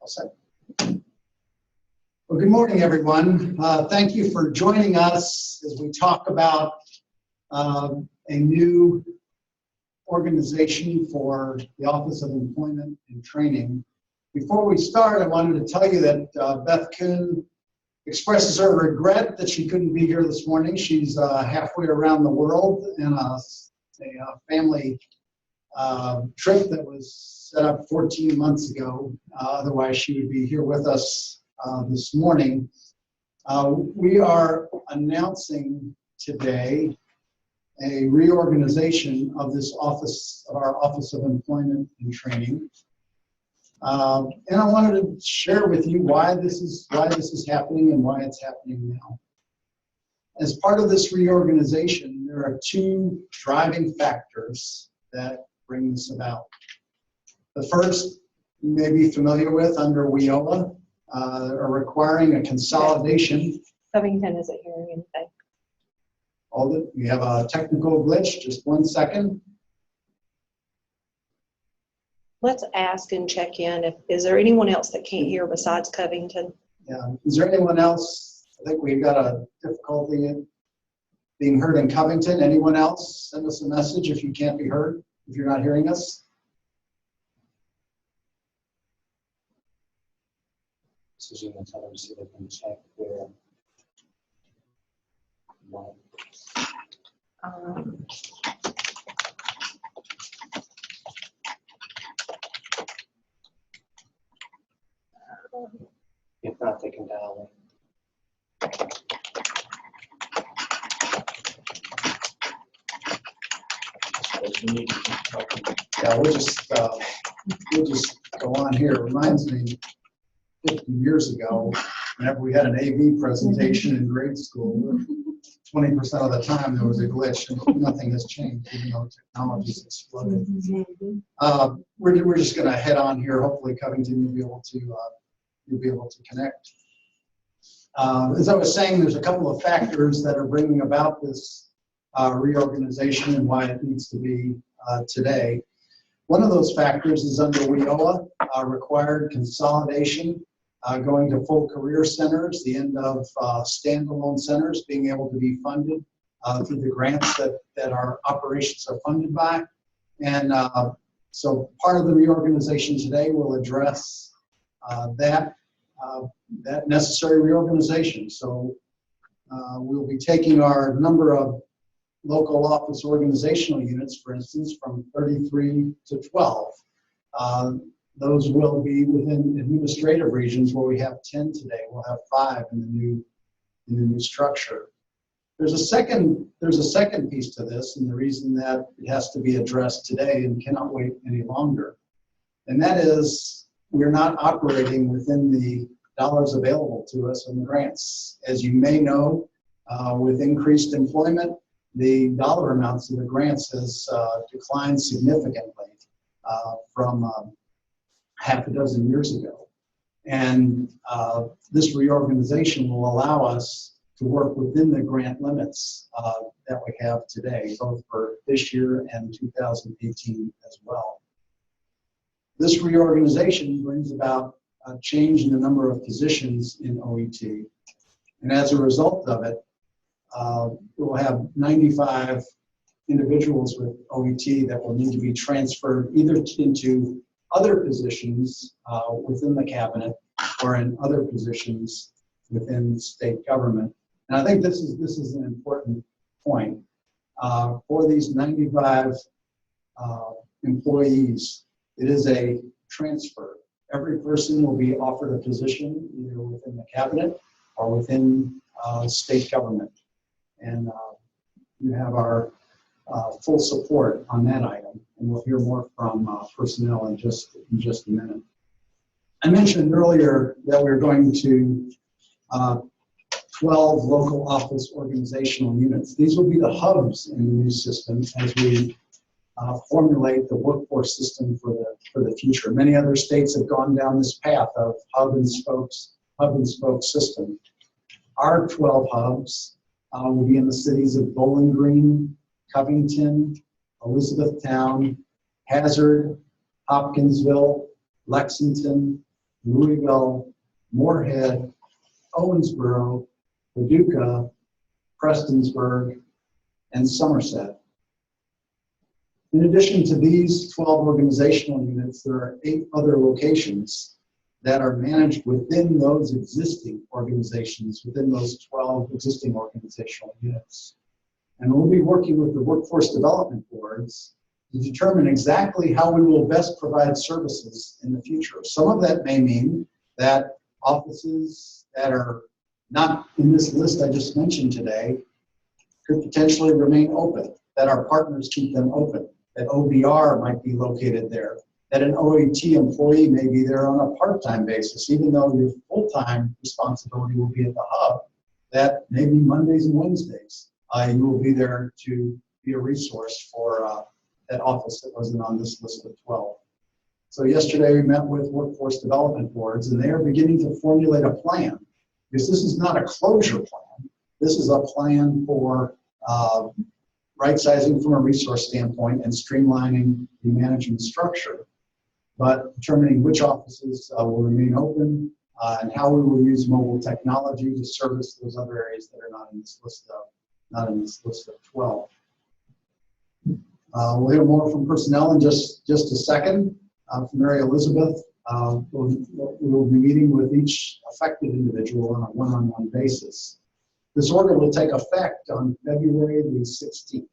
All set. Well, good morning, everyone. Thank you for joining us as we talk about a new organization for the Office of Employment and Training. Before we start, I wanted to tell you that Beth Kuhn expresses her regret that she couldn't be here this morning. She's halfway around the world in a family trip that was set up 14 months ago. Otherwise, she would be here with us this morning. We are announcing today a reorganization of this office, of our Office of Employment and Training. And I wanted to share with you why this is happening and why it's happening now. As part of this reorganization, there are two driving factors that bring this about. The first, you may be familiar with under WIOA, are requiring a consolidation. Covington isn't hearing anything. Hold it. We have a technical glitch. Just 1 second. Let's ask and check in. Is there anyone else that can't hear besides Covington? Yeah. Is there anyone else? I think we've got a difficulty in being heard in Covington. Anyone else? Send us a message if you can't be heard, if you're not hearing us. Susan will tell them to see if they can check their mic. If not, they can dial in. Yeah, we'll just go on here. It reminds me 50 years ago, whenever we had an AV presentation in grade school, 20% of the time there was a glitch, and nothing has changed, even though technology's exploded. We're just going to head on here. Hopefully, Covington, you'll be able to connect. As I was saying, there's a couple of factors that are bringing about this reorganization and why it needs to be today. One of those factors is under WIOA, required consolidation, going to full career centers, the end of standalone centers being able to be funded through the grants that our operations are funded by. And so part of the reorganization today will address that necessary reorganization. So we'll be taking our number of local office organizational units, for instance, from 33 to 12. Those will be within administrative regions where we have 10 today. We'll have 5 in the new structure. There's a second piece to this, and the reason that it has to be addressed today and cannot wait any longer, and that is we're not operating within the dollars available to us in the grants. As you may know, with increased employment, the dollar amounts of the grants has declined significantly from half a dozen years ago. And this reorganization will allow us to work within the grant limits that we have today, both for this year and 2018 as well. This reorganization brings about a change in the number of positions in OET. And as a result of it, we'll have 95 individuals with OET that will need to be transferred either into other positions within the cabinet or in other positions within state government. And I think this is an important point. For these 95 employees, it is a transfer. Every person will be offered a position either within the cabinet or within state government. And you have our full support on that item, and we'll hear more from personnel in just a minute. I mentioned earlier that we're going to 12 local office organizational units. These will be the hubs in the new system as we formulate the workforce system for the future. Many other states have gone down this path of hub and spoke system. Our 12 hubs will be in the cities of Bowling Green, Covington, Elizabethtown, Hazard, Hopkinsville, Lexington, Louisville, Moorhead, Owensboro, Paducah, Prestonsburg, and Somerset. In addition to these 12 organizational units, there are 8 other locations that are managed within those existing organizations, within those 12 existing organizational units. And we'll be working with the workforce development boards to determine exactly how we will best provide services in the future. Some of that may mean that offices that are not in this list I just mentioned today could potentially remain open, that our partners keep them open, that OBR might be located there, that an OET employee may be there on a part-time basis, even though your full-time responsibility will be at the hub, that maybe Mondays and Wednesdays, you will be there to be a resource for that office that wasn't on this list of 12. So yesterday we met with workforce development boards, and they are beginning to formulate a plan, because this is not a closure plan. This is a plan for right-sizing from a resource standpoint and streamlining the management structure, but determining which offices will remain open and how we will use mobile technology to service those other areas that are not in this list of 12. We'll hear more from personnel in just a second. From Mary Elizabeth, we'll be meeting with each affected individual on a one-on-one basis. This order will take effect on February the 16th.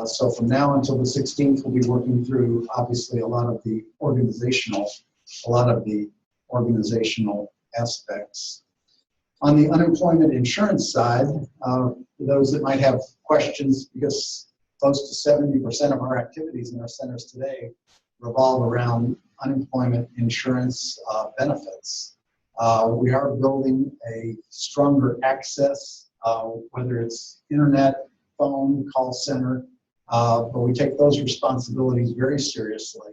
So from now until the 16th, we'll be working through obviously a lot of the organizational aspects. On the unemployment insurance side, for those that might have questions, because close to 70% of our activities in our centers today revolve around unemployment insurance benefits. We are building a stronger access, whether it's internet, phone, call center, but we take those responsibilities very seriously,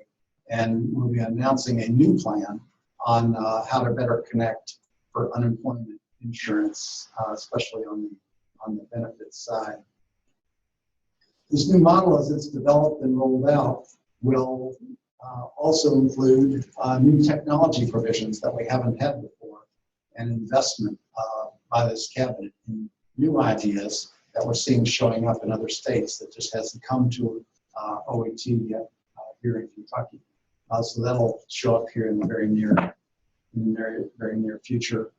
and we'll be announcing a new plan on how to better connect for unemployment insurance, especially on the benefits side. This new model, as it's developed and rolled out, will also include new technology provisions that we haven't had before, and investment by this cabinet in new ideas that we're seeing showing up in other states that just hasn't come to OET yet here in Kentucky. So that'll show up here in the very near future.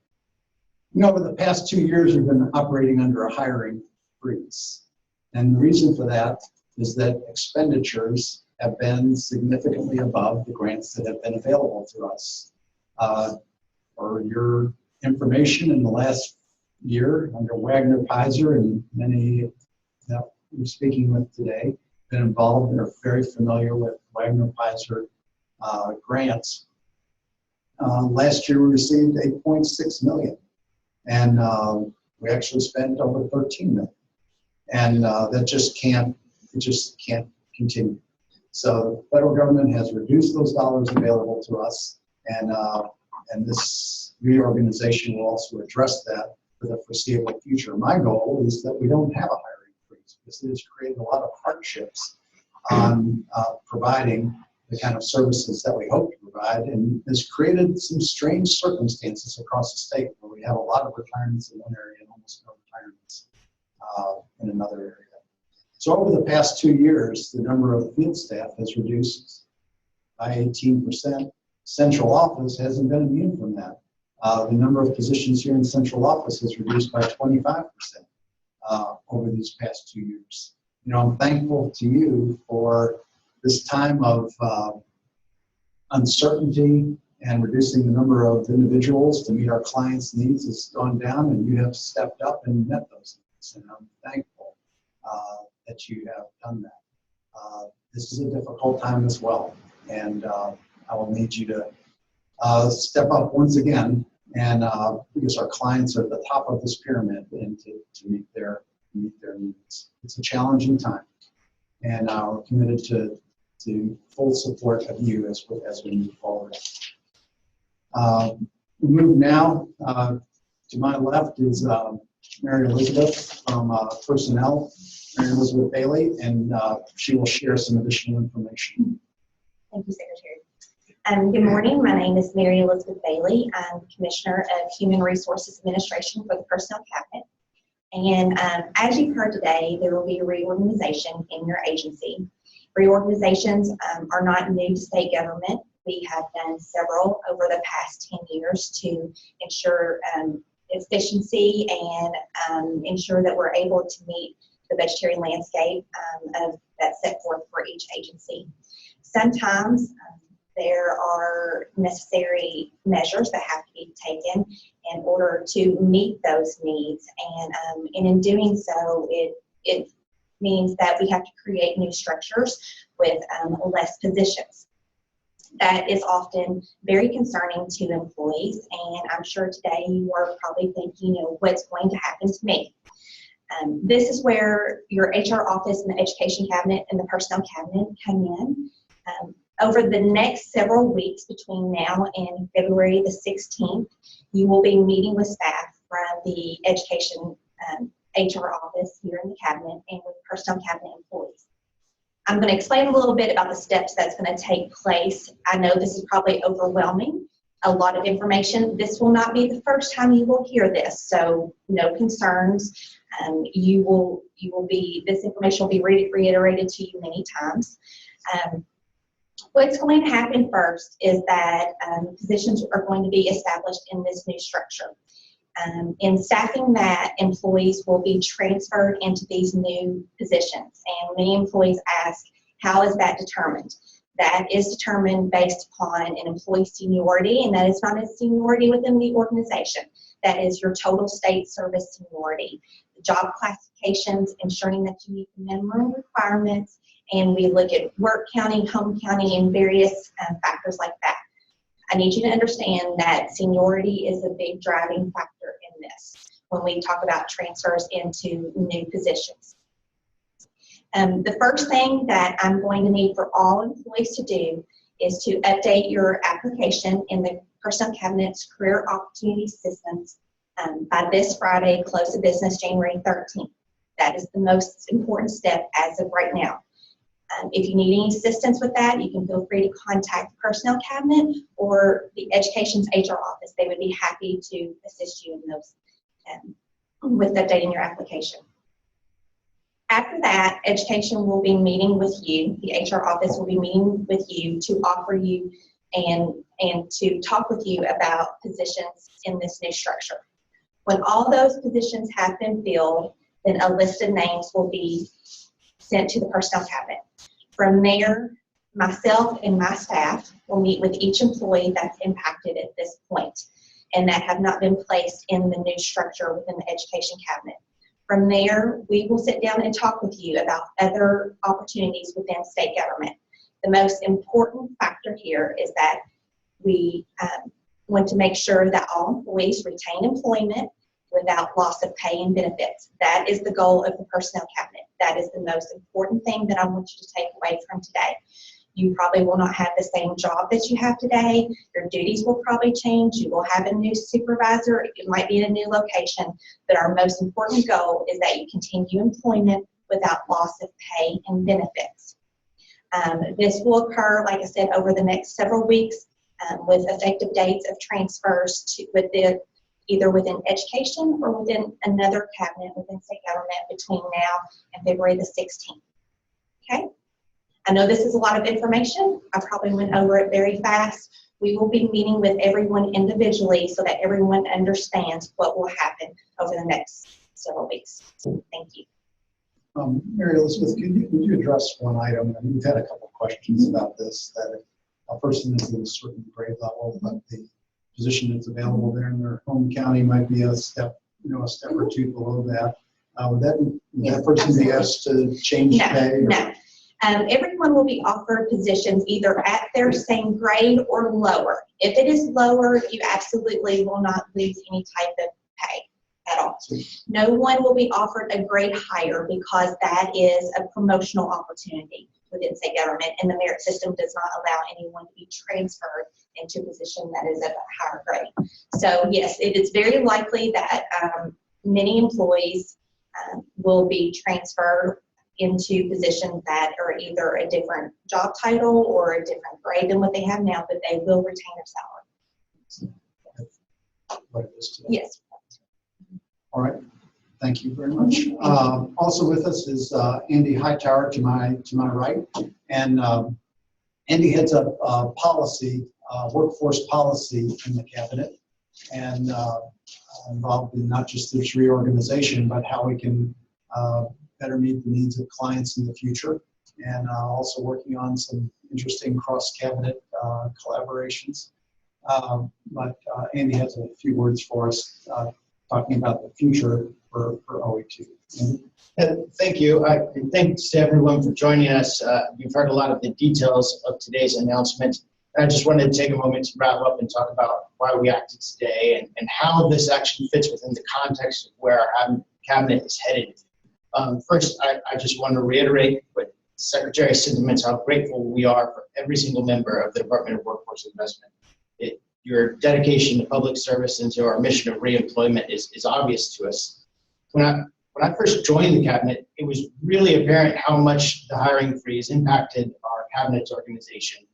You know, over the past 2 years, we've been operating under a hiring freeze. And the reason for that is that expenditures have been significantly above the grants that have been available to us. For your information, in the last year, under Wagner Pizer and many that we're speaking with today, been involved and are very familiar with Wagner Pizer grants. Last year we received $8.6 million, and we actually spent over $13 million. And that just can't continue. So the federal government has reduced those dollars available to us, and this reorganization will also address that for the foreseeable future. My goal is that we don't have a hiring freeze, because it has created a lot of hardships on providing the kind of services that we hope to provide, and has created some strange circumstances across the state where we have a lot of retirements in one area and almost no retirements in another area. So over the past 2 years, the number of field staff has reduced by 18%. Central office hasn't been immune from that. The number of positions here in central office has reduced by 25% over these past 2 years. You know, I'm thankful to you for this time of uncertainty, and reducing the number of individuals to meet our clients' needs has gone down, and you have stepped up and met those needs. And I'm thankful that you have done that. This is a difficult time as well, and I will need you to step up once again, and because our clients are at the top of this pyramid, and to meet their needs. It's a challenging time, and we're committed to full support of you as we move forward. We move now to my left is Mary Elizabeth from Personnel, Mary Elizabeth Bailey, and she will share some additional information. Thank you, Secretary. Good morning. My name is Mary Elizabeth Bailey. I'm Commissioner of Human Resources Administration for the Personnel Cabinet. And as you've heard today, there will be a reorganization in your agency. Reorganizations are not new to state government. We have done several over the past 10 years to ensure efficiency and ensure that we're able to meet the budgetary landscape that's set forth for each agency. Sometimes there are necessary measures that have to be taken in order to meet those needs, and in doing so, it means that we have to create new structures with less positions. That is often very concerning to employees, and I'm sure today you are probably thinking, what's going to happen to me? This is where your HR office and the Education Cabinet and the Personnel Cabinet come in. Over the next several weeks between now and February the 16th, you will be meeting with staff from the Education HR office here in the Cabinet and with Personnel Cabinet employees. I'm going to explain a little bit about the steps that's going to take place. I know this is probably overwhelming, a lot of information. This will not be the first time you will hear this, so no concerns. This information will be reiterated to you many times. What's going to happen first is that positions are going to be established in this new structure. In staffing that, employees will be transferred into these new positions. And many employees ask, how is that determined? That is determined based upon an employee's seniority, and that is not a seniority within the organization. That is your total state service seniority. The job classifications, ensuring that you meet the minimum requirements, and we look at work county, home county, and various factors like that. I need you to understand that seniority is a big driving factor in this when we talk about transfers into new positions. The first thing that I'm going to need for all employees to do is to update your application in the Personnel Cabinet's Career Opportunity Systems by this Friday, close of business January 13th. That is the most important step as of right now. If you need any assistance with that, you can feel free to contact the Personnel Cabinet or the Education's HR office. They would be happy to assist you in those with updating your application. After that, Education will be meeting with you. The HR office will be meeting with you to offer you and to talk with you about positions in this new structure. When all those positions have been filled, then a list of names will be sent to the Personnel Cabinet. From there, myself and my staff will meet with each employee that's impacted at this point and that have not been placed in the new structure within the Education Cabinet. From there, we will sit down and talk with you about other opportunities within state government. The most important factor here is that we want to make sure that all employees retain employment without loss of pay and benefits. That is the goal of the Personnel Cabinet. That is the most important thing that I want you to take away from today. You probably will not have the same job that you have today. Your duties will probably change. You will have a new supervisor. It might be in a new location. But our most important goal is that you continue employment without loss of pay and benefits. This will occur, like I said, over the next several weeks with effective dates of transfers either within Education or within another cabinet within state government between now and February the 16th. Okay? I know this is a lot of information. I probably went over it very fast. We will be meeting with everyone individually so that everyone understands what will happen over the next several weeks. Thank you. Mary Elizabeth, could you address one item? And we've had a couple of questions about this, that if a person is at a certain grade level, but the position that's available there in their home county might be a step or two below that. Would that person be asked to change pay? No. Everyone will be offered positions either at their same grade or lower. If it is lower, you absolutely will not lose any type of pay at all. No one will be offered a grade higher because that is a promotional opportunity within state government, and the merit system does not allow anyone to be transferred into a position that is of a higher grade. So yes, it is very likely that many employees will be transferred into positions that are either a different job title or a different grade than what they have now, but they will retain their salary. What it is today. Yes. All right, thank you very much. Also with us is Andy Hightower to my right, and Andy heads up policy, workforce policy in the cabinet, and involved in not just this reorganization, but how we can better meet the needs of clients in the future, and also working on some interesting cross-cabinet collaborations. But Andy has a few words for us talking about the future for OET. Thank you. And thanks to everyone for joining us. You've heard a lot of the details of today's announcement. And I just wanted to take a moment to wrap up and talk about why we acted today and how this action fits within the context of where our cabinet is headed. First, I just want to reiterate what Secretary sentiments, how grateful we are for every single member of the Department of Workforce Investment. Your dedication to public service and to our mission of reemployment is obvious to us. When I first joined the cabinet, it was really apparent how much the hiring freeze impacted our cabinet's organization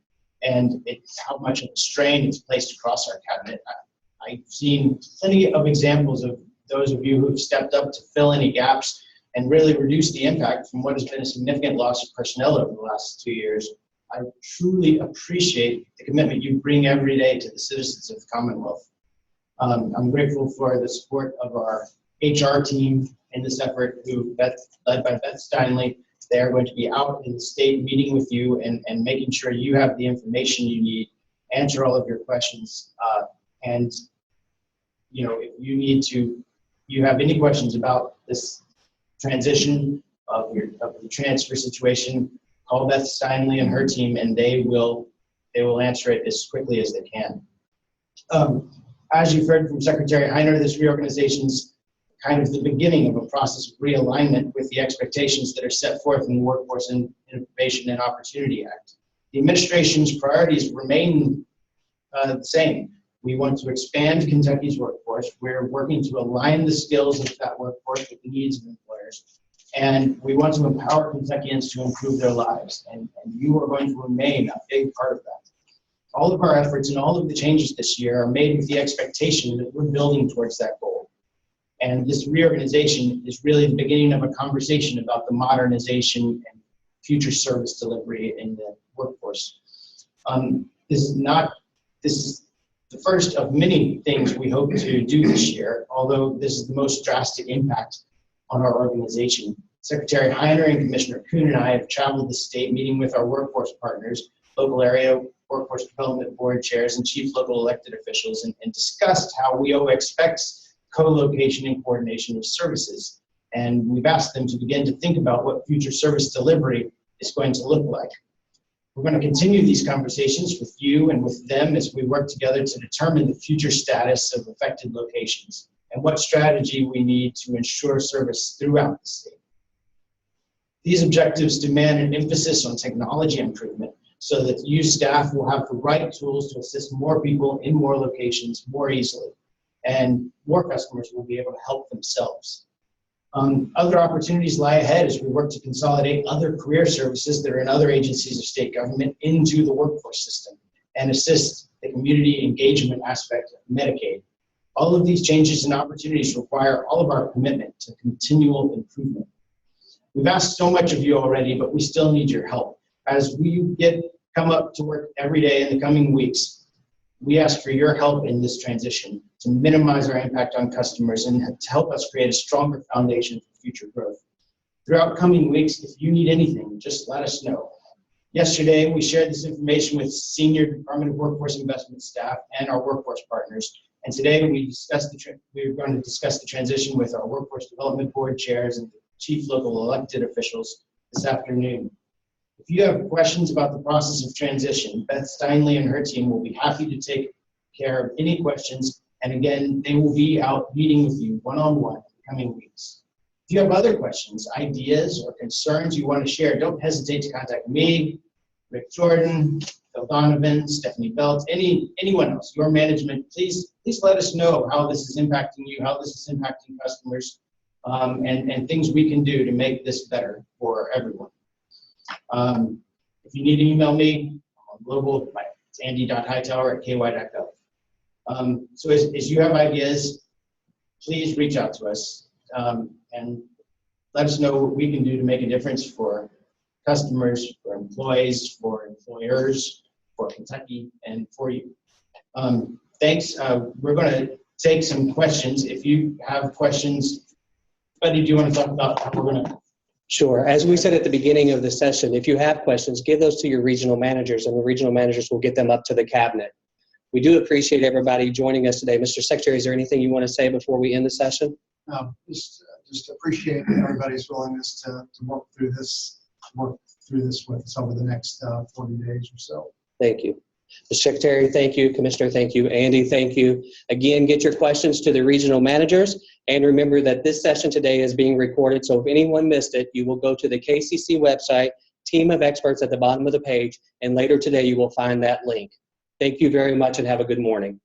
and how much of a strain it's placed across our cabinet. I've seen plenty of examples of those of you who've stepped up to fill any gaps and really reduce the impact from what has been a significant loss of personnel over the last 2 years. I truly appreciate the commitment you bring every day to the citizens of the Commonwealth. I'm grateful for the support of our HR team in this effort, led by Beth Steinley. They are going to be out in the state meeting with you and making sure you have the information you need, answer all of your questions, and if you have any questions about this transition of the transfer situation, call Beth Steinley and her team, and they will answer it as quickly as they can. As you've heard from Secretary Heiner, this reorganization is kind of the beginning of a process of realignment with the expectations that are set forth in the Workforce Innovation and Opportunity Act. The administration's priorities remain the same. We want to expand Kentucky's workforce. We're working to align the skills of that workforce with the needs of employers. And we want to empower Kentuckians to improve their lives. And you are going to remain a big part of that. All of our efforts and all of the changes this year are made with the expectation that we're building towards that goal. And this reorganization is really the beginning of a conversation about the modernization and future service delivery in the workforce. This is the first of many things we hope to do this year, although this is the most drastic impact on our organization. Secretary Heiner and Commissioner Kuhn and I have traveled the state meeting with our workforce partners, local area workforce development board chairs, and chief local elected officials, and discussed how WEO expects co-location and coordination of services. And we've asked them to begin to think about what future service delivery is going to look like. We're going to continue these conversations with you and with them as we work together to determine the future status of affected locations and what strategy we need to ensure service throughout the state. These objectives demand an emphasis on technology improvement so that you staff will have the right tools to assist more people in more locations more easily, and more customers will be able to help themselves. Other opportunities lie ahead as we work to consolidate other career services that are in other agencies of state government into the workforce system and assist the community engagement aspect of Medicaid. All of these changes and opportunities require all of our commitment to continual improvement. We've asked so much of you already, but we still need your help. As we come up to work every day in the coming weeks, we ask for your help in this transition to minimize our impact on customers and to help us create a stronger foundation for future growth. Throughout coming weeks, if you need anything, just let us know. Yesterday, we shared this information with senior Department of Workforce Investment staff and our workforce partners. And today, we're going to discuss the transition with our workforce development board chairs and the chief local elected officials this afternoon. If you have questions about the process of transition, Beth Steinley and her team will be happy to take care of any questions. And again, they will be out meeting with you one-on-one in the coming weeks. If you have other questions, ideas, or concerns you want to share, don't hesitate to contact me, Rick Jordan, Phil Donovan, Stephanie Belt, anyone else, your management. Please let us know how this is impacting you, how this is impacting customers. and things we can do to make this better for everyone. If you need to email me, I'm global, it's andy.hightower@ky.gov. So as you have ideas, please reach out to us and let us know what we can do to make a difference for customers, for employees, for employers, for Kentucky, and for you. Thanks. We're going to take some questions. If you have questions, Buddy, do you want to talk about how we're going to? Sure. As we said at the beginning of the session, if you have questions, give those to your regional managers, and the regional managers will get them up to the cabinet. We do appreciate everybody joining us today. Mr. Secretary, is there anything you want to say before we end the session? Just appreciate everybody's willingness to work through this with us over the next 40 days or so. Thank you. Mr. Secretary, thank you. Commissioner, thank you. Andy, thank you. Again, get your questions to the regional managers. And remember that this session today is being recorded, so if anyone missed it, you will go to the KCC website, Team of Experts at the bottom of the page, and later today you will find that link. Thank you very much and have a good morning.